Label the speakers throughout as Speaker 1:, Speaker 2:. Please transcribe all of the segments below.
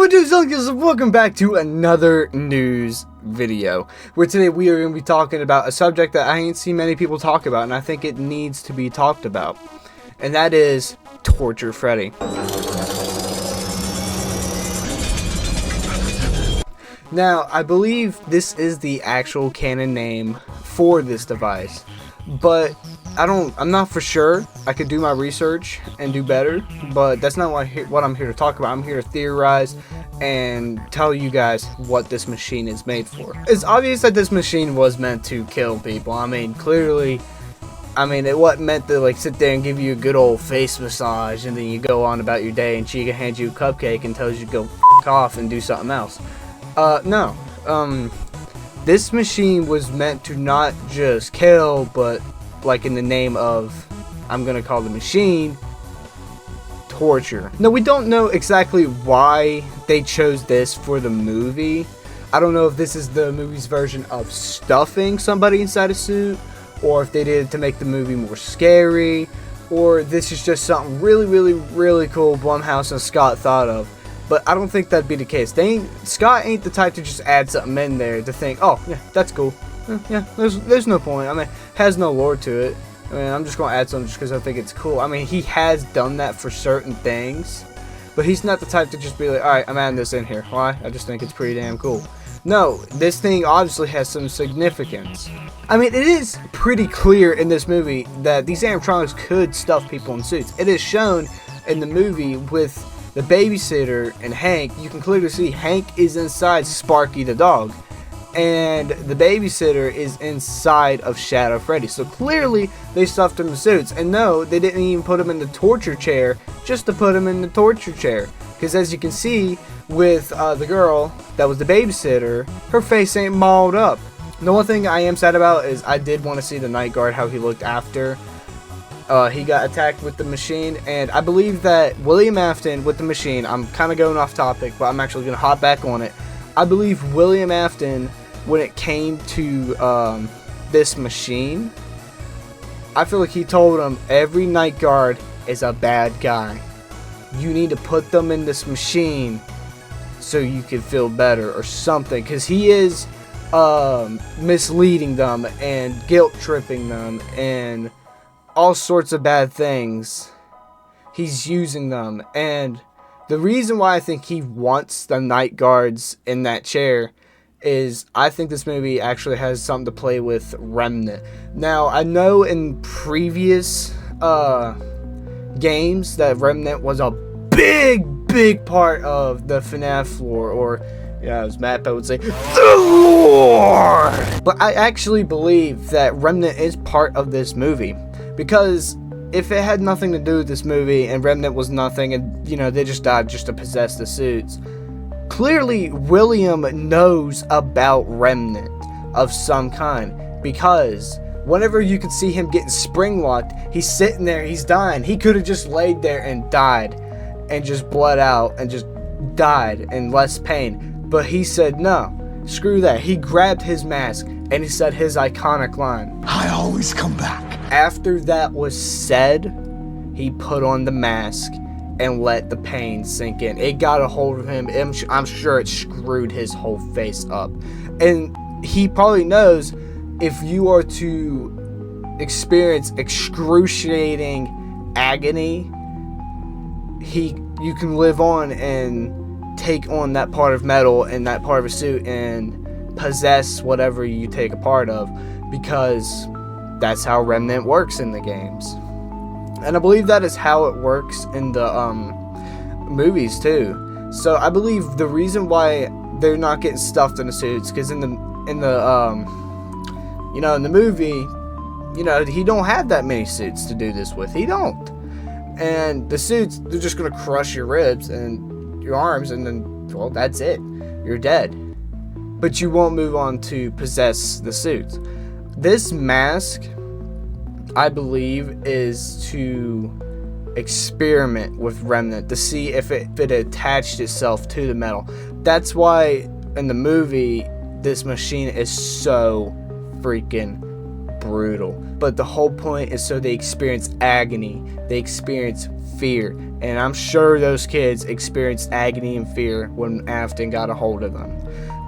Speaker 1: what do, Zunkers, and welcome back to another news video, where today we are going to be talking about a subject that I ain't seen many people talk about, and I think it needs to be talked about, and that is Torture Freddy. Now, I believe this is the actual canon name for this device, but I'm not for sure. I could do my research and do better, but that's not what I'm here to talk about. I'm here to theorize and tell you guys what this machine is made for. It's obvious that this machine was meant to kill people. I mean, clearly, it wasn't meant to like sit there and give you a good old face massage and then you go on about your day and Chica hands you a cupcake and tells you to go f*** off and do something else. No. This machine was meant to not just kill, but like in the name of, I'm gonna call the machine, torture. Now, we don't know exactly why they chose this for the movie. I don't know if this is the movie's version of stuffing somebody inside a suit, or if they did it to make the movie more scary, or this is just something really cool Blumhouse and Scott thought of. But I don't think that'd be the case. Scott ain't the type to just add something in there to think, oh yeah, that's cool. Yeah, there's no point. It has no lore to it. I'm just gonna add something just because I think it's cool. He has done that for certain things, but he's not the type to just be like, alright, I'm adding this in here. Why? I just think it's pretty damn cool. No, this thing obviously has some significance. It is pretty clear in this movie that these animatronics could stuff people in suits. It is shown in the movie with the babysitter and Hank. You can clearly see Hank is inside Sparky the dog, and the babysitter is inside of Shadow Freddy. So clearly they stuffed him in suits. And no, they didn't even put him in the torture chair just to put him in the torture chair. Because as you can see with the girl that was the babysitter, her face ain't mauled up. The one thing I am sad about is I did want to see the night guard, how he looked after he got attacked with the machine. And I believe that William Afton with the machine, I'm kind of going off topic, but I'm actually going to hop back on it. I believe William Afton, when it came to this machine, I feel like he told him every night guard is a bad guy. You need to put them in this machine so you can feel better or something, because he is misleading them and guilt tripping them and all sorts of bad things. He's using them, and the reason why I think he wants the night guards in that chair is I think this movie actually has something to play with Remnant. Now, I know in previous games that Remnant was a big part of the FNAF lore, or as Matt would say, the lore! But I actually believe that Remnant is part of this movie, because if it had nothing to do with this movie and Remnant was nothing and, they just died just to possess the suits, clearly William knows about Remnant of some kind, because whenever you could see him getting spring locked, he's sitting there, he's dying. He could have just laid there and died and just bled out and just died in less pain. But he said, no, screw that. He grabbed his mask and he said his iconic line, "I always come back." After that was said, he put on the mask and let the pain sink in. It got a hold of him. I'm sure it screwed his whole face up. And he probably knows if you are to experience excruciating agony, you can live on and take on that part of metal and that part of a suit and possess whatever you take a part of, because that's how Remnant works in the games. And I believe that is how it works in the movies too. So I believe the reason why they're not getting stuffed in the suits, because in the movie, he don't have that many suits to do this with. He don't. And the suits, they're just gonna crush your ribs and your arms, and then, well, that's it. You're dead. But you won't move on to possess the suit. This mask, I believe, is to experiment with Remnant to see if it attached itself to the metal. That's why in the movie this machine is so freaking brutal. But the whole point is so they experience agony, they experience fear, And I'm sure those kids experienced agony and fear when Afton got a hold of them.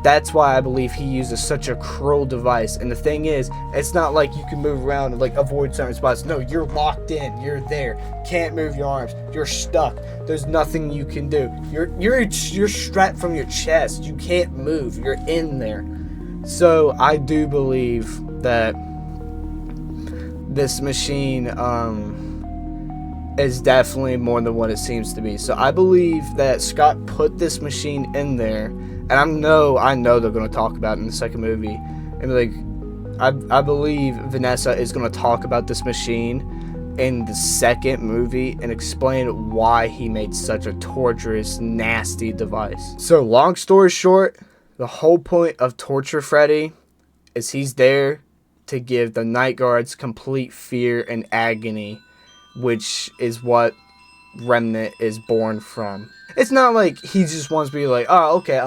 Speaker 1: That's why I believe he uses such a cruel device. And the thing is, it's not like you can move around and like avoid certain spots. No, you're locked in. You're there. Can't move your arms. You're stuck. There's nothing you can do. You're strapped from your chest. You can't move. You're in there. So I do believe that this machine is definitely more than what it seems to be. So I believe that Scott put this machine in there. And I know they're going to talk about it in the second movie. And like, I believe Vanessa is going to talk about this machine in the second movie and explain why he made such a torturous, nasty device. So long story short, the whole point of Torture Freddy is he's there to give the night guards complete fear and agony, which is what Remnant is born from. It's not like he just wants to be like, oh, okay,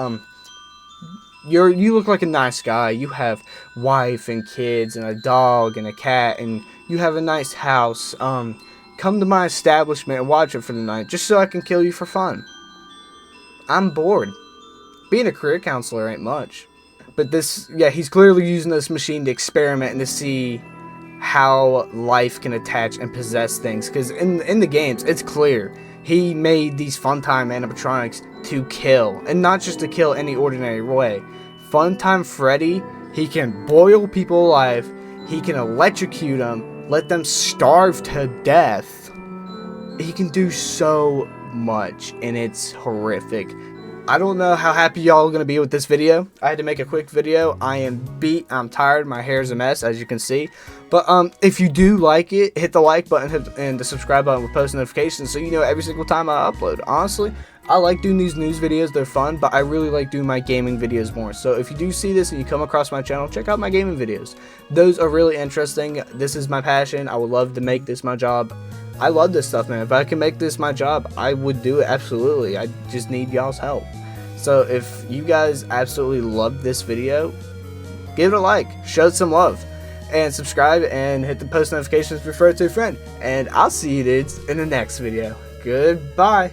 Speaker 1: you look like a nice guy. You have wife and kids and a dog and a cat and you have a nice house. Come to my establishment and watch it for the night just so I can kill you for fun. I'm bored. Being a career counselor ain't much. But he's clearly using this machine to experiment and to see how life can attach and possess things. Because in the games, it's clear. He made these Funtime animatronics to kill, and not just to kill any ordinary way. Funtime Freddy, he can boil people alive, he can electrocute them, let them starve to death. He can do so much, and it's horrific. I don't know how happy y'all are going to be with this video. I had to make a quick video. I am beat. I'm tired. My hair's a mess, as you can see. But if you do like it, hit the like button and the subscribe button with post notifications so you know every single time I upload. Honestly, I like doing these news videos. They're fun, but I really like doing my gaming videos more. So if you do see this and you come across my channel, check out my gaming videos. Those are really interesting. This is my passion. I would love to make this my job. I love this stuff, man. If I can make this my job, I would do it absolutely. I just need y'all's help. So if you guys absolutely love this video, give it a like, show it some love, and subscribe and hit the post notifications, refer it to a friend. And I'll see you dudes in the next video. Goodbye.